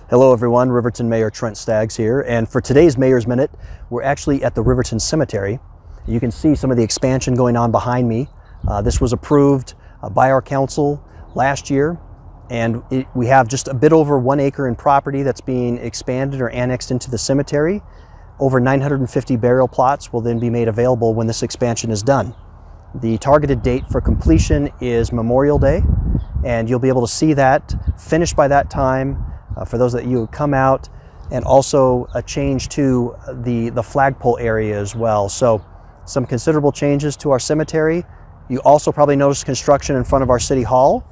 Hello everyone, Riverton Mayor Trent Staggs here, and for today's Mayor's Minute, we're actually at the Riverton Cemetery. You can see some of the expansion going on behind me. This was approved by our council last year, and we have just a bit over 1 acre in property that's being expanded or annexed into the cemetery. Over 950 burial plots will then be made available when this expansion is done. The targeted date for completion is Memorial Day, and you'll be able to see that finished by that time. For those that you would come out, and also a change to the flagpole area as well. So some considerable changes to our cemetery. You also probably noticed construction in front of our City Hall,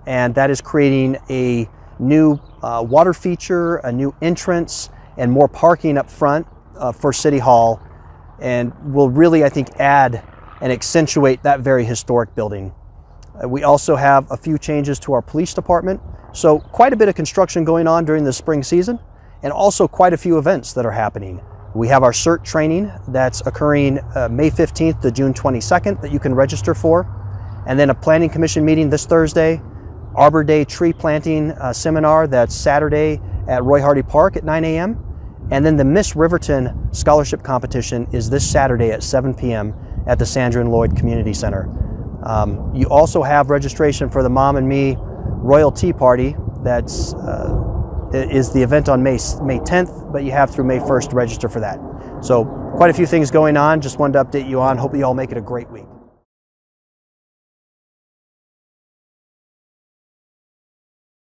and that is creating a new water feature, a new entrance, and more parking up front for City Hall, and will really, I think, add and accentuate that very historic building. We also have a few changes to our police department. So quite a bit of construction going on during the spring season, and also quite a few events that are happening. We have our CERT training that's occurring May 15th to June 22nd that you can register for. And then a planning commission meeting this Thursday, Arbor Day tree planting seminar that's Saturday at Roy Hardy Park at 9 a.m. And then the Miss Riverton Scholarship Competition is this Saturday at 7 p.m. at the Sandra and Lloyd Community Center. You also have registration for the Mom and Me Royal Tea Party. That's is the event on May 10th, but you have through May 1st to register for that. So quite a few things going on. Just wanted to update you on. Hope you all make it a great week.